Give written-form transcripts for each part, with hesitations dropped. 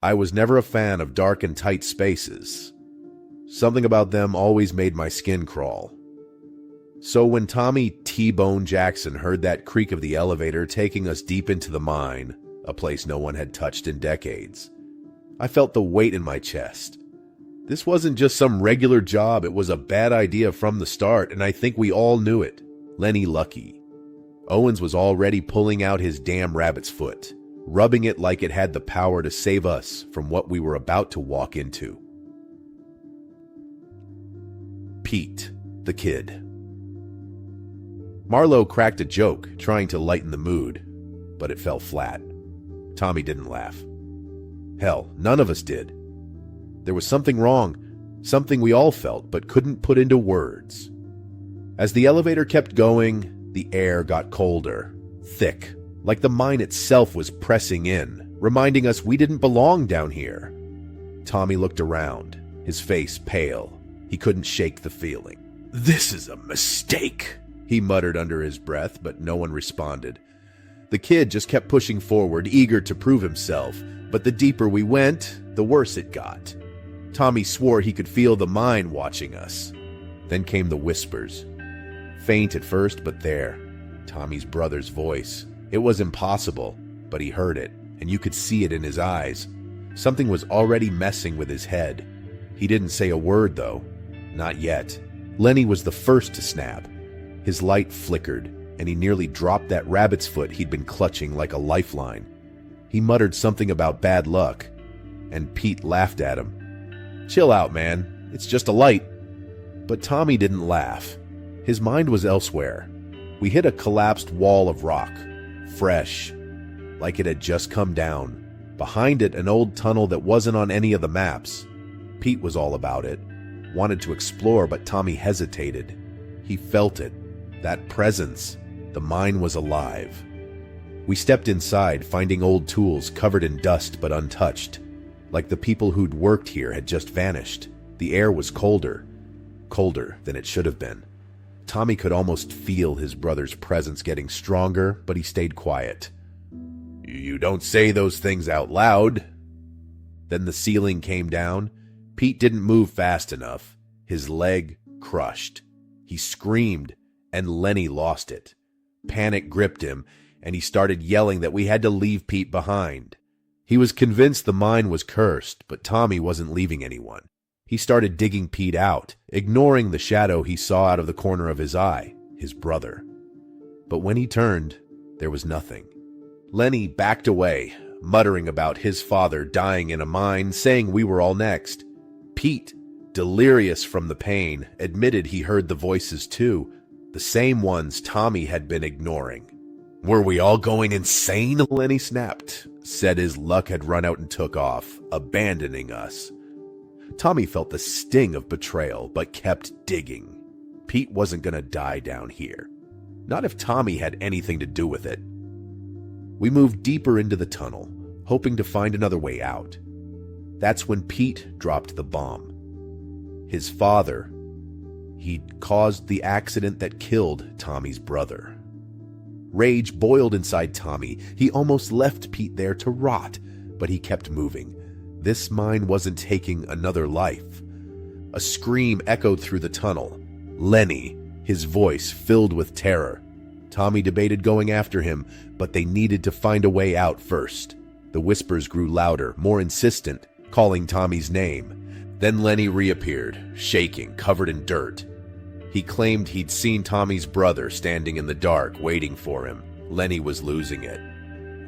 I was never a fan of dark and tight spaces. Something about them always made my skin crawl. So when Tommy T-Bone Jackson heard that creak of the elevator taking us deep into the mine, a place no one had touched in decades, I felt the weight in my chest. This wasn't just some regular job, it was a bad idea from the start, and I think we all knew it. Lenny Lucky. Owens was already pulling out his damn rabbit's foot, rubbing it like it had the power to save us from what we were about to walk into. Pete, the kid. Marlowe cracked a joke, trying to lighten the mood, but it fell flat. Tommy didn't laugh. Hell, none of us did. There was something wrong, something we all felt but couldn't put into words. As the elevator kept going, the air got colder, thick, like the mine itself was pressing in, reminding us we didn't belong down here. Tommy looked around, his face pale. He couldn't shake the feeling. "This is a mistake," he muttered under his breath, but no one responded. The kid just kept pushing forward, eager to prove himself, but the deeper we went, the worse it got. Tommy swore he could feel the mine watching us. Then came the whispers. Faint at first, but there. Tommy's brother's voice. It was impossible, but he heard it, and you could see it in his eyes. Something was already messing with his head. He didn't say a word, though. Not yet. Lenny was the first to snap. His light flickered, and he nearly dropped that rabbit's foot he'd been clutching like a lifeline. He muttered something about bad luck, and Pete laughed at him. "Chill out, man. It's just a light." But Tommy didn't laugh. His mind was elsewhere. We hit a collapsed wall of rock, fresh, like it had just come down. Behind it, an old tunnel that wasn't on any of the maps. Pete was all about it. Wanted to explore, but Tommy hesitated. He felt it. That presence. The mine was alive. We stepped inside, finding old tools covered in dust but untouched. Like the people who'd worked here had just vanished. The air was colder. Colder than it should have been. Tommy could almost feel his brother's presence getting stronger, but he stayed quiet. "You don't say those things out loud." Then the ceiling came down. Pete didn't move fast enough. His leg crushed. He screamed, and Lenny lost it. Panic gripped him, and he started yelling that we had to leave Pete behind. He was convinced the mine was cursed, but Tommy wasn't leaving anyone. He started digging Pete out, ignoring the shadow he saw out of the corner of his eye, his brother. But when he turned, there was nothing. Lenny backed away, muttering about his father dying in a mine, saying we were all next. Pete, delirious from the pain, admitted he heard the voices too, the same ones Tommy had been ignoring. "Were we all going insane?" Lenny snapped, said his luck had run out and took off, abandoning us. Tommy felt the sting of betrayal, but kept digging. Pete wasn't going to die down here. Not if Tommy had anything to do with it. We moved deeper into the tunnel, hoping to find another way out. That's when Pete dropped the bomb. His father. He'd caused the accident that killed Tommy's brother. Rage boiled inside Tommy. He almost left Pete there to rot, but he kept moving. This mine wasn't taking another life. A scream echoed through the tunnel. Lenny, his voice filled with terror. Tommy debated going after him, but they needed to find a way out first. The whispers grew louder, more insistent, calling Tommy's name. Then Lenny reappeared, shaking, covered in dirt. He claimed he'd seen Tommy's brother standing in the dark, waiting for him. Lenny was losing it.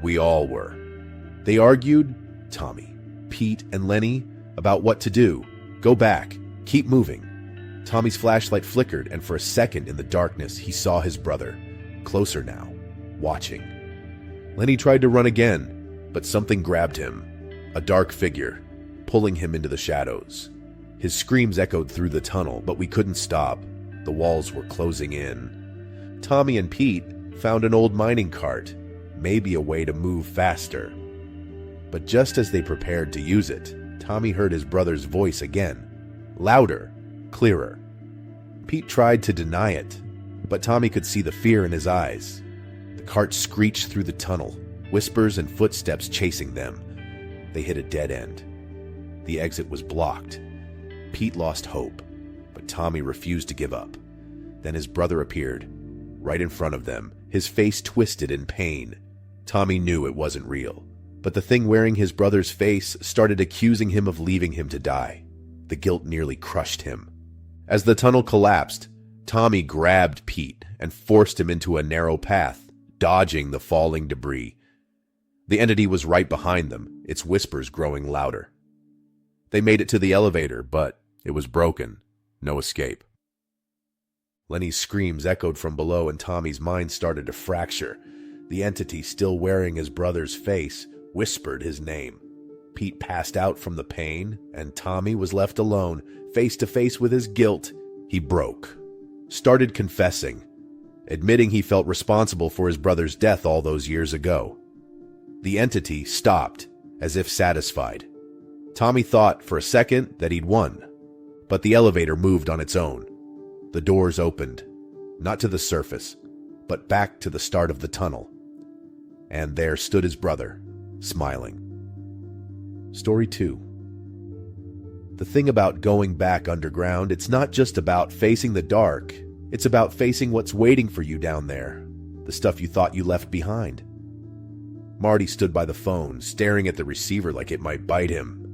We all were. They argued, Tommy, Pete, and Lenny, about what to do. Go back. Keep moving. Tommy's flashlight flickered, and for a second in the darkness, he saw his brother. Closer now, watching. Lenny tried to run again, but something grabbed him. A dark figure, pulling him into the shadows. His screams echoed through the tunnel, but we couldn't stop. The walls were closing in. Tommy and Pete found an old mining cart, maybe a way to move faster. But just as they prepared to use it, Tommy heard his brother's voice again. Louder, clearer. Pete tried to deny it, but Tommy could see the fear in his eyes. The cart screeched through the tunnel, whispers and footsteps chasing them. They hit a dead end. The exit was blocked. Pete lost hope, but Tommy refused to give up. Then his brother appeared, right in front of them, his face twisted in pain. Tommy knew it wasn't real, but the thing wearing his brother's face started accusing him of leaving him to die. The guilt nearly crushed him. As the tunnel collapsed, Tommy grabbed Pete and forced him into a narrow path, dodging the falling debris. The entity was right behind them, its whispers growing louder. They made it to the elevator, but it was broken. No escape. Lenny's screams echoed from below, and Tommy's mind started to fracture. The entity, still wearing his brother's face, whispered his name. Pete passed out from the pain, and Tommy was left alone, face to face with his guilt. He broke. Started confessing, admitting he felt responsible for his brother's death all those years ago. The entity stopped, as if satisfied. Tommy thought for a second that he'd won, but the elevator moved on its own. The doors opened, not to the surface, but back to the start of the tunnel. And there stood his brother, smiling. Story 2. The thing about going back underground, it's not just about facing the dark. It's about facing what's waiting for you down there, the stuff you thought you left behind. Marty stood by the phone, staring at the receiver like it might bite him.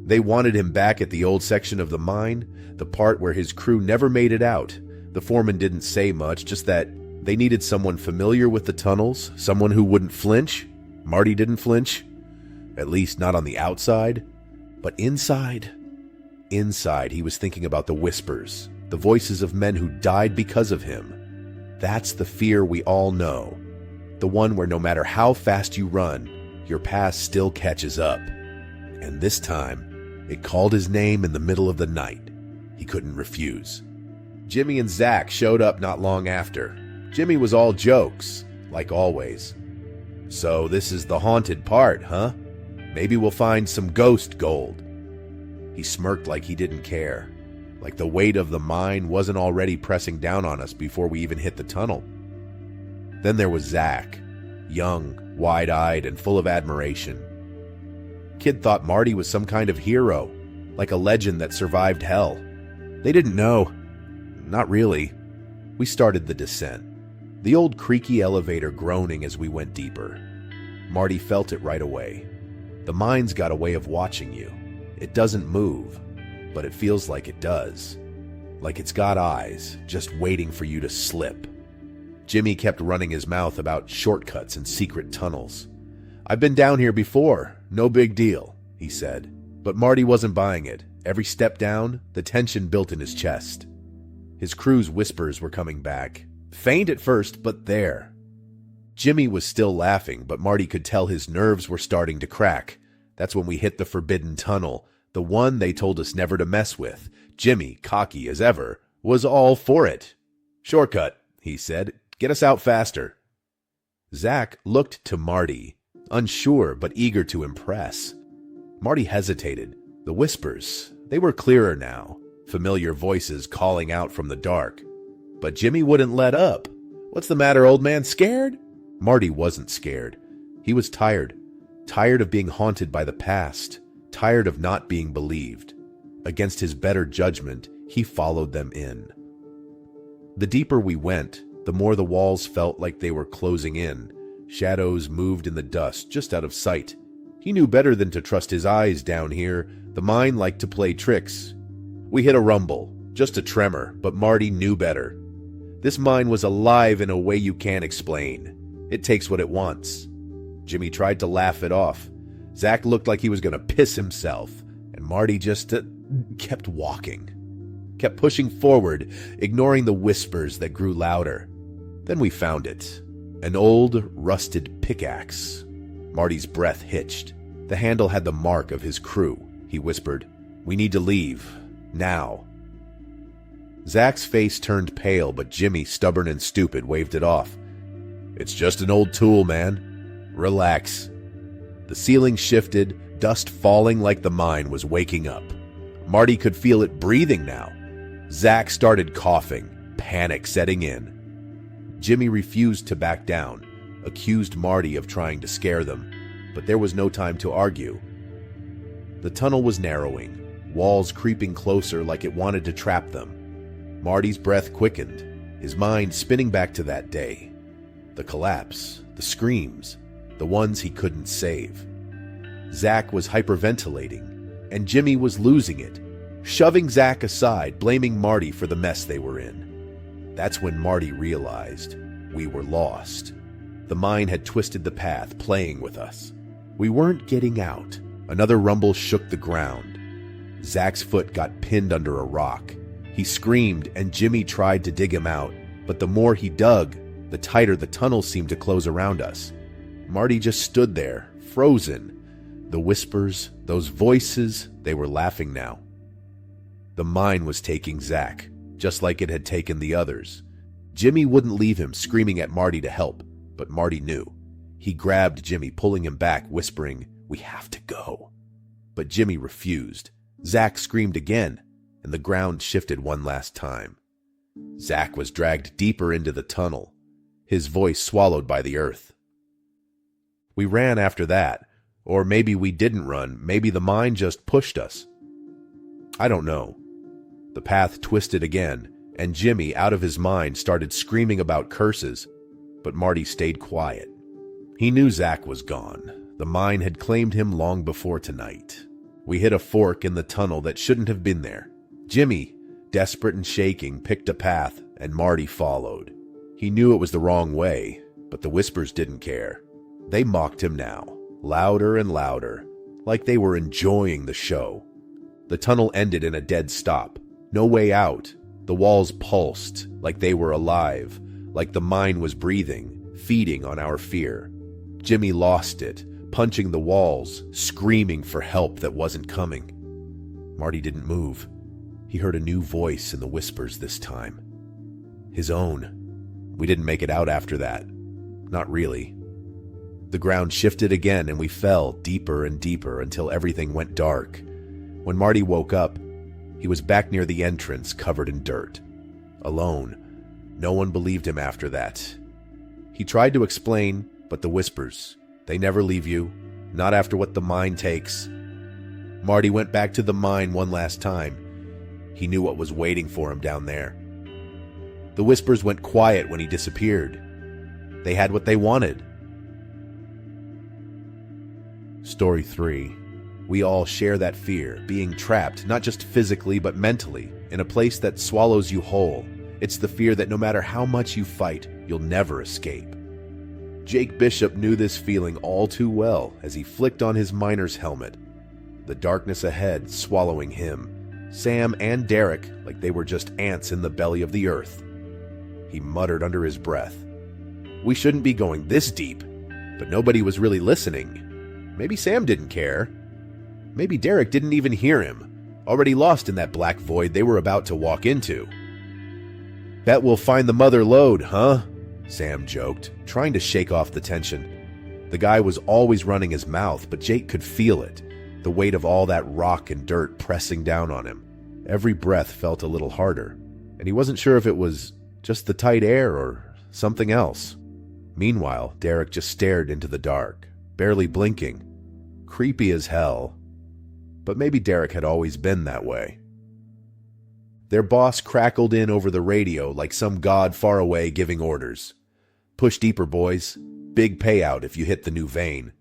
They wanted him back at the old section of the mine, the part where his crew never made it out. The foreman didn't say much, just that they needed someone familiar with the tunnels, someone who wouldn't flinch. Marty didn't flinch, at least not on the outside. But inside, he was thinking about the whispers, the voices of men who died because of him. That's the fear we all know. The one where no matter how fast you run, your past still catches up. And this time, it called his name in the middle of the night. He couldn't refuse. Jimmy and Zach showed up not long after. Jimmy was all jokes, like always. So this is the haunted part, huh? Maybe we'll find some ghost gold. He smirked like he didn't care, like the weight of the mine wasn't already pressing down on us before we even hit the tunnel. Then there was Zach, young, wide-eyed, and full of admiration. Kid thought Marty was some kind of hero, like a legend that survived hell. They didn't know. Not really. We started the descent, the old creaky elevator groaning as we went deeper. Marty felt it right away. The mind's got a way of watching you. It doesn't move, but it feels like it does. Like it's got eyes, just waiting for you to slip. Jimmy kept running his mouth about shortcuts and secret tunnels. "I've been down here before, no big deal," he said. But Marty wasn't buying it. Every step down, the tension built in his chest. His crew's whispers were coming back. Faint at first, but there. Jimmy was still laughing, but Marty could tell his nerves were starting to crack. That's when we hit the forbidden tunnel, the one they told us never to mess with. Jimmy, cocky as ever, was all for it. "Shortcut," he said. "Get us out faster." Zach looked to Marty, unsure but eager to impress. Marty hesitated. The whispers, they were clearer now, familiar voices calling out from the dark. But Jimmy wouldn't let up. "What's the matter, old man? Scared?" Marty wasn't scared. He was tired. Tired of being haunted by the past. Tired of not being believed. Against his better judgment, he followed them in. The deeper we went, the more the walls felt like they were closing in. Shadows moved in the dust, just out of sight. He knew better than to trust his eyes down here. The mind liked to play tricks. We hit a rumble, just a tremor, but Marty knew better. This mine was alive in a way you can't explain. It takes what it wants. Jimmy tried to laugh it off. Zach looked like he was going to piss himself, and Marty just kept walking. Kept pushing forward, ignoring the whispers that grew louder. Then we found it. An old, rusted pickaxe. Marty's breath hitched. The handle had the mark of his crew. He whispered, "We need to leave. Now." Zach's face turned pale, but Jimmy, stubborn and stupid, waved it off. "It's just an old tool, man. Relax." The ceiling shifted, dust falling like the mine was waking up. Marty could feel it breathing now. Zach started coughing, panic setting in. Jimmy refused to back down, accused Marty of trying to scare them. but there was no time to argue. The tunnel was narrowing, walls creeping closer like it wanted to trap them. Marty's breath quickened, his mind spinning back to that day. The collapse, the screams, the ones he couldn't save. Zach was hyperventilating, and Jimmy was losing it, shoving Zach aside, blaming Marty for the mess they were in. That's when Marty realized we were lost. The mine had twisted the path, playing with us. We weren't getting out. Another rumble shook the ground. Zach's foot got pinned under a rock. He screamed, and Jimmy tried to dig him out, but the more he dug, the tighter the tunnel seemed to close around us. Marty just stood there, frozen. The whispers, those voices, they were laughing now. The mine was taking Zach, just like it had taken the others. Jimmy wouldn't leave him, screaming at Marty to help, but Marty knew. He grabbed Jimmy, pulling him back, whispering, "We have to go." But Jimmy refused. Zach screamed again, and the ground shifted one last time. Zach was dragged deeper into the tunnel, his voice swallowed by the earth. We ran after that, or maybe we didn't run, maybe the mine just pushed us. I don't know. The path twisted again, and Jimmy, out of his mind, started screaming about curses, but Marty stayed quiet. He knew Zach was gone. The mine had claimed him long before tonight. We hit a fork in the tunnel that shouldn't have been there. Jimmy, desperate and shaking, picked a path, and Marty followed. He knew it was the wrong way, but the whispers didn't care. They mocked him now, louder and louder, like they were enjoying the show. The tunnel ended in a dead stop. No way out. The walls pulsed, like they were alive, like the mine was breathing, feeding on our fear. Jimmy lost it, punching the walls, screaming for help that wasn't coming. Marty didn't move. He heard a new voice in the whispers this time. His own. We didn't make it out after that. Not really. The ground shifted again and we fell deeper and deeper until everything went dark. When Marty woke up, he was back near the entrance, covered in dirt. Alone. No one believed him after that. He tried to explain, but the whispers, they never leave you, not after what the mine takes. Marty went back to the mine one last time. He knew what was waiting for him down there. The whispers went quiet when he disappeared. They had what they wanted. Story 3. We all share that fear, being trapped, not just physically but mentally, in a place that swallows you whole. It's the fear that no matter how much you fight, you'll never escape. Jake Bishop knew this feeling all too well as he flicked on his miner's helmet. The darkness ahead swallowing him, Sam and Derek like they were just ants in the belly of the earth. He muttered under his breath, "We shouldn't be going this deep," but nobody was really listening. Maybe Sam didn't care. Maybe Derek didn't even hear him, already lost in that black void they were about to walk into. "Bet we'll find the mother lode, huh?" Sam joked, trying to shake off the tension. The guy was always running his mouth, but Jake could feel it, the weight of all that rock and dirt pressing down on him. Every breath felt a little harder, and he wasn't sure if it was just the tight air or something else. Meanwhile, Derek just stared into the dark, barely blinking. Creepy as hell. But maybe Derek had always been that way. Their boss crackled in over the radio like some god far away giving orders. "Push deeper, boys. Big payout if you hit the new vein."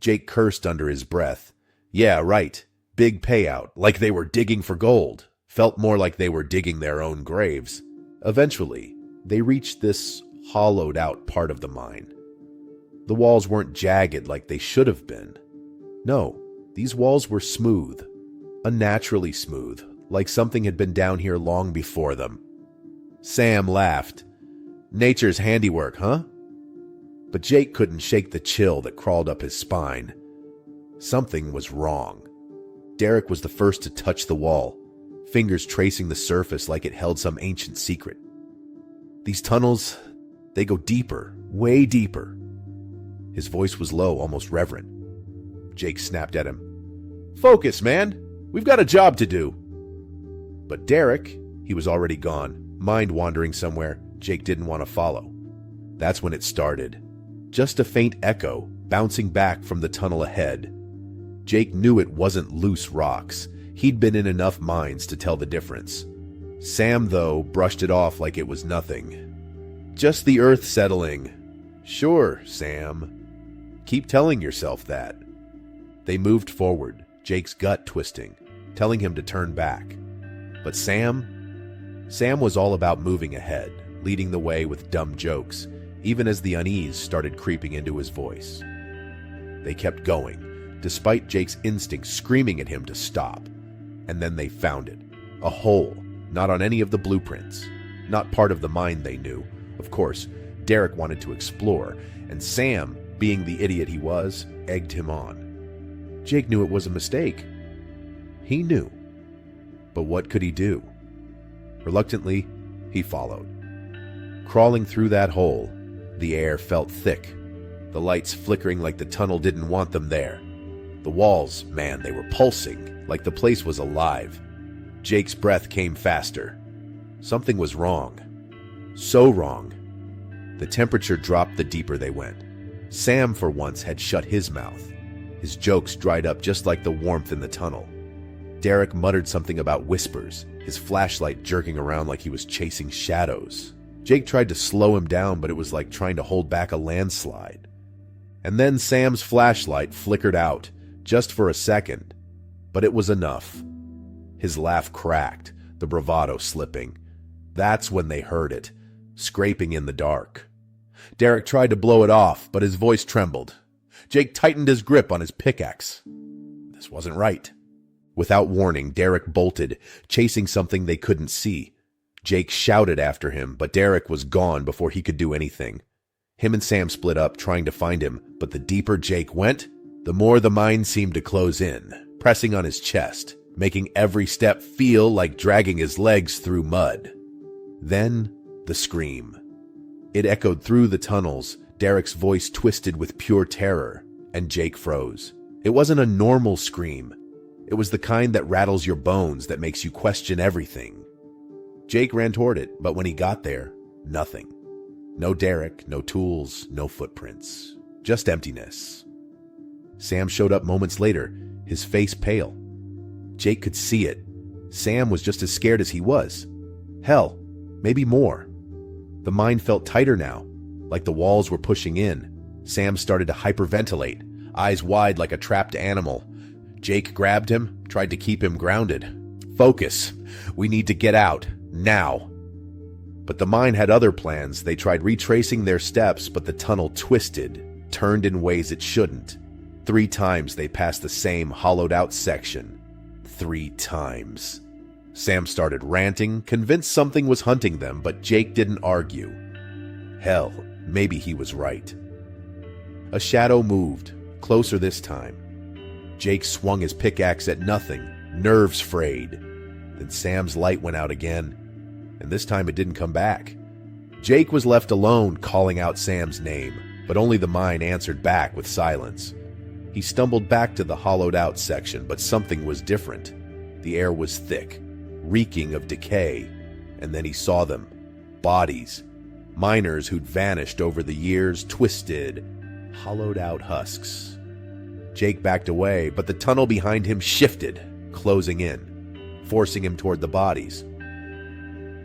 Jake cursed under his breath. Yeah, right. Big payout, like they were digging for gold. Felt more like they were digging their own graves. Eventually, they reached this hollowed-out part of the mine. The walls weren't jagged like they should have been. No, these walls were smooth. Unnaturally smooth, like something had been down here long before them. Sam laughed. "Nature's handiwork, huh?" But Jake couldn't shake the chill that crawled up his spine. Something was wrong. Derek was the first to touch the wall, fingers tracing the surface like it held some ancient secret. "These tunnels, they go deeper, way deeper." His voice was low, almost reverent. Jake snapped at him. "Focus, man! We've got a job to do!" But Derek, he was already gone, mind wandering somewhere Jake didn't want to follow. That's when it started. Just a faint echo, bouncing back from the tunnel ahead. Jake knew it wasn't loose rocks. He'd been in enough mines to tell the difference. Sam, though, brushed it off like it was nothing. Just the earth settling. Sure, Sam. Keep telling yourself that. They moved forward, Jake's gut twisting, telling him to turn back. But Sam was all about moving ahead, leading the way with dumb jokes, even as the unease started creeping into his voice. They kept going, despite Jake's instinct screaming at him to stop. And then they found it. A hole, not on any of the blueprints. Not part of the mine they knew. Of course, Derek wanted to explore, and Sam, being the idiot he was, egged him on. Jake knew it was a mistake. He knew. But what could he do? Reluctantly, he followed. Crawling through that hole, the air felt thick, the lights flickering like the tunnel didn't want them there. The walls, man, they were pulsing, like the place was alive. Jake's breath came faster. Something was wrong. So wrong. The temperature dropped the deeper they went. Sam, for once, had shut his mouth. His jokes dried up just like the warmth in the tunnel. Derek muttered something about whispers, his flashlight jerking around like he was chasing shadows. Jake tried to slow him down, but it was like trying to hold back a landslide. And then Sam's flashlight flickered out, just for a second. But it was enough. His laugh cracked, the bravado slipping. That's when they heard it, scraping in the dark. Derek tried to blow it off, but his voice trembled. Jake tightened his grip on his pickaxe. This wasn't right. Without warning, Derek bolted, chasing something they couldn't see. Jake shouted after him, but Derek was gone before he could do anything. Him and Sam split up, trying to find him, but the deeper Jake went, the more the mine seemed to close in, pressing on his chest, making every step feel like dragging his legs through mud. Then, the scream. It echoed through the tunnels, Derek's voice twisted with pure terror, and Jake froze. It wasn't a normal scream. It was the kind that rattles your bones, that makes you question everything. Jake ran toward it, but when he got there, nothing. No Derek, no tools, no footprints. Just emptiness. Sam showed up moments later, his face pale. Jake could see it. Sam was just as scared as he was. Hell, maybe more. The mine felt tighter now, like the walls were pushing in. Sam started to hyperventilate, eyes wide like a trapped animal. Jake grabbed him, tried to keep him grounded. Focus. We need to get out. Now. But the mine had other plans. They tried retracing their steps, but the tunnel twisted, turned in ways it shouldn't. 3 times they passed the same hollowed-out section. 3 times. Sam started ranting, convinced something was hunting them, but Jake didn't argue. Hell, maybe he was right. A shadow moved, closer this time. Jake swung his pickaxe at nothing, nerves frayed. Then Sam's light went out again, and this time it didn't come back. Jake was left alone, calling out Sam's name, but only the mine answered back with silence. He stumbled back to the hollowed-out section, but something was different. The air was thick, reeking of decay, and then he saw them. Bodies. Miners who'd vanished over the years, twisted, hollowed-out husks. Jake backed away, but the tunnel behind him shifted, closing in, forcing him toward the bodies.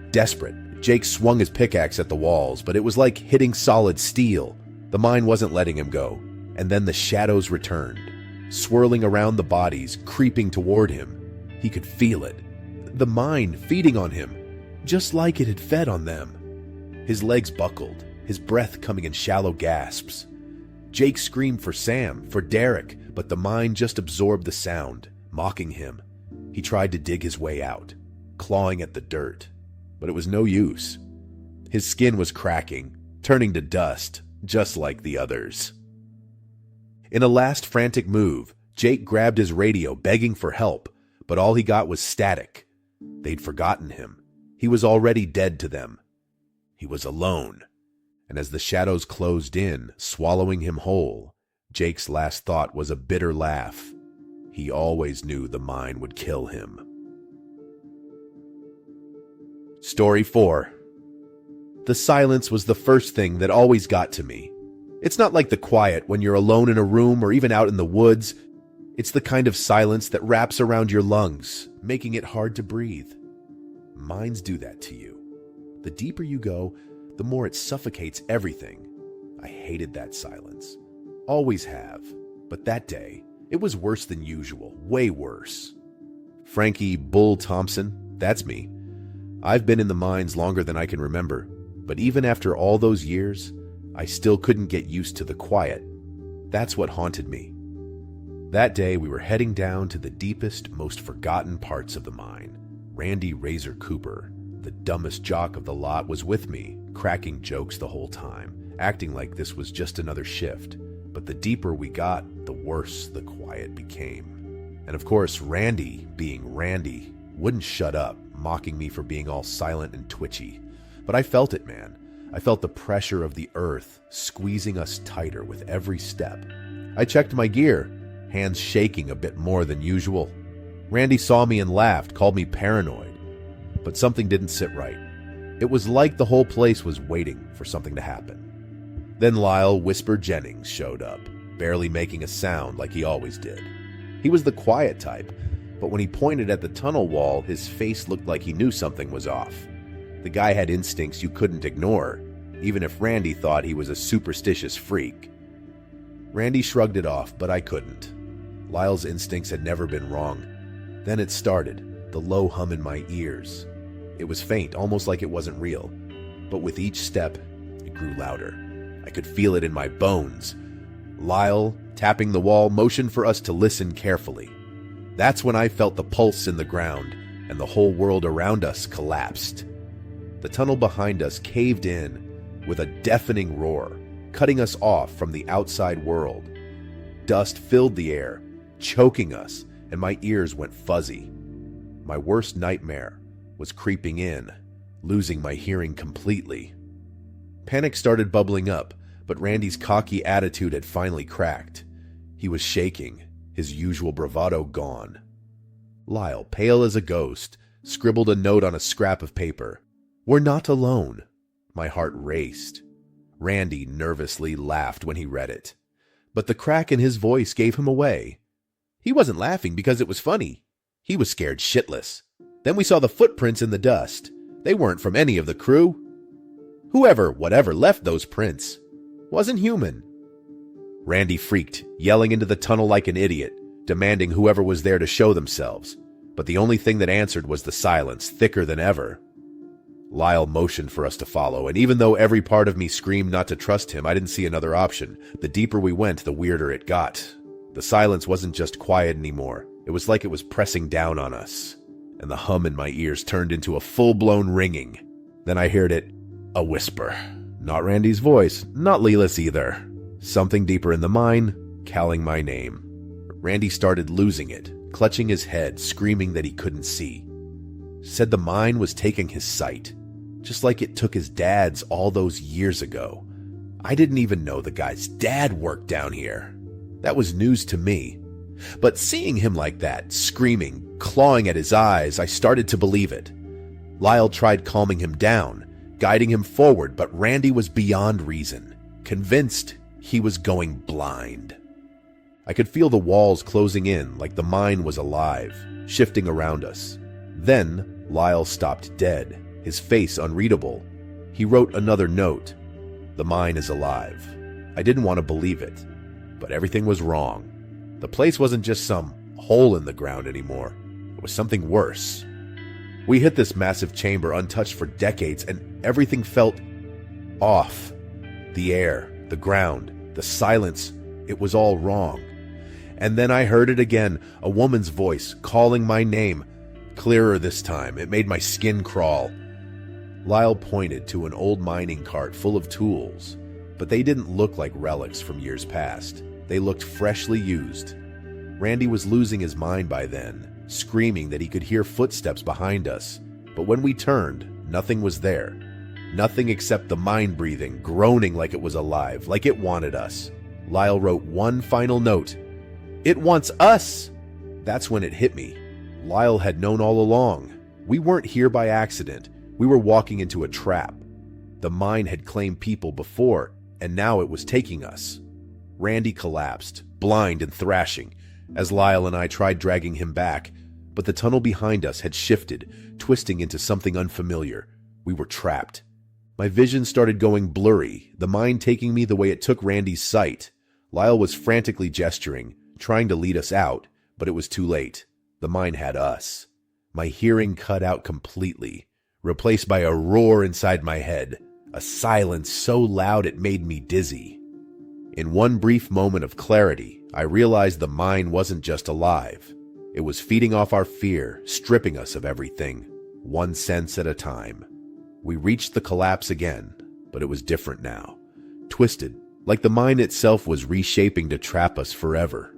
Desperate, Jake swung his pickaxe at the walls, but it was like hitting solid steel. The mine wasn't letting him go. And then the shadows returned, swirling around the bodies, creeping toward him. He could feel it. The mine feeding on him, just like it had fed on them. His legs buckled, his breath coming in shallow gasps. Jake screamed for Sam, for Derek, but the mine just absorbed the sound, mocking him. He tried to dig his way out, clawing at the dirt, but it was no use. His skin was cracking, turning to dust, just like the others. In a last frantic move, Jake grabbed his radio, begging for help, but all he got was static. They'd forgotten him. He was already dead to them. He was alone. And as the shadows closed in, swallowing him whole, Jake's last thought was a bitter laugh. He always knew the mine would kill him. Story 4. The silence was the first thing that always got to me. It's not like the quiet when you're alone in a room or even out in the woods. It's the kind of silence that wraps around your lungs, making it hard to breathe. Mines do that to you. The deeper you go, the more it suffocates everything. I hated that silence. Always have. But that day, it was worse than usual. Way worse. Frankie Bull Thompson, that's me. I've been in the mines longer than I can remember, but even after all those years, I still couldn't get used to the quiet. That's what haunted me. That day, we were heading down to the deepest, most forgotten parts of the mine. Randy Razor Cooper, the dumbest jock of the lot, was with me, cracking jokes the whole time, acting like this was just another shift. But the deeper we got, the worse the quiet became. And of course, Randy, being Randy, wouldn't shut up, mocking me for being all silent and twitchy. But I felt it, man. I felt the pressure of the earth squeezing us tighter with every step. I checked my gear, hands shaking a bit more than usual. Randy saw me and laughed, called me paranoid. But something didn't sit right. It was like the whole place was waiting for something to happen. Then Lyle Whisper Jennings showed up, barely making a sound like he always did. He was the quiet type, but when he pointed at the tunnel wall, his face looked like he knew something was off. The guy had instincts you couldn't ignore, even if Randy thought he was a superstitious freak. Randy shrugged it off, but I couldn't. Lyle's instincts had never been wrong. Then it started, the low hum in my ears. It was faint, almost like it wasn't real. But with each step, it grew louder. I could feel it in my bones. Lyle, tapping the wall, motioned for us to listen carefully. That's when I felt the pulse in the ground, and the whole world around us collapsed. The tunnel behind us caved in with a deafening roar, cutting us off from the outside world. Dust filled the air, choking us, and my ears went fuzzy. My worst nightmare was creeping in, losing my hearing completely. Panic started bubbling up, but Randy's cocky attitude had finally cracked. He was shaking, his usual bravado gone. Lyle, pale as a ghost, scribbled a note on a scrap of paper. "We're not alone." My heart raced. Randy nervously laughed when he read it, but the crack in his voice gave him away. He wasn't laughing because it was funny. He was scared shitless. Then we saw the footprints in the dust. They weren't from any of the crew. Whatever left those prints wasn't human. Randy freaked, yelling into the tunnel like an idiot, demanding whoever was there to show themselves. But the only thing that answered was the silence, thicker than ever. Lyle motioned for us to follow, and even though every part of me screamed not to trust him, I didn't see another option. The deeper we went, the weirder it got. The silence wasn't just quiet anymore. It was like it was pressing down on us. And the hum in my ears turned into a full-blown ringing. Then I heard it. A whisper. Not Randy's voice, not Leela's either. Something deeper in the mine, calling my name. Randy started losing it, clutching his head, screaming that he couldn't see. Said the mine was taking his sight, just like it took his dad's all those years ago. I didn't even know the guy's dad worked down here. That was news to me. But seeing him like that, screaming, clawing at his eyes, I started to believe it. Lyle tried calming him down, guiding him forward, but Randy was beyond reason, convinced he was going blind. I could feel the walls closing in like the mine was alive, shifting around us. Then Lyle stopped dead, his face unreadable. He wrote another note. "The mine is alive." I didn't want to believe it, but everything was wrong. The place wasn't just some hole in the ground anymore. It was something worse. We hit this massive chamber untouched for decades, and everything felt off. The air, the ground, the silence, it was all wrong. And then I heard it again, a woman's voice calling my name. Clearer this time, it made my skin crawl. Lyle pointed to an old mining cart full of tools, but they didn't look like relics from years past. They looked freshly used. Randy was losing his mind by then, screaming that he could hear footsteps behind us. But when we turned, nothing was there. Nothing except the mine breathing, groaning like it was alive, like it wanted us. Lyle wrote one final note. "It wants us!" That's when it hit me. Lyle had known all along. We weren't here by accident. We were walking into a trap. The mine had claimed people before, and now it was taking us. Randy collapsed, blind and thrashing, as Lyle and I tried dragging him back, but the tunnel behind us had shifted, twisting into something unfamiliar. We were trapped. My vision started going blurry, the mind taking me the way it took Randy's sight. Lyle was frantically gesturing, trying to lead us out, but it was too late. The mind had us. My hearing cut out completely, replaced by a roar inside my head, a silence so loud it made me dizzy. In one brief moment of clarity, I realized the mind wasn't just alive. It was feeding off our fear, stripping us of everything, one sense at a time. We reached the collapse again, but it was different now. Twisted, like the mind itself was reshaping to trap us forever.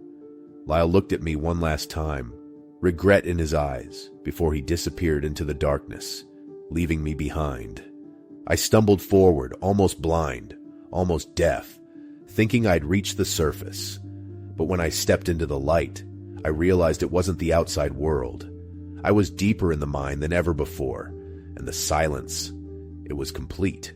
Lyle looked at me one last time, regret in his eyes, before he disappeared into the darkness, leaving me behind. I stumbled forward, almost blind, almost deaf, thinking I'd reached the surface. But when I stepped into the light, I realized it wasn't the outside world. I was deeper in the mind than ever before, and the silence, it was complete.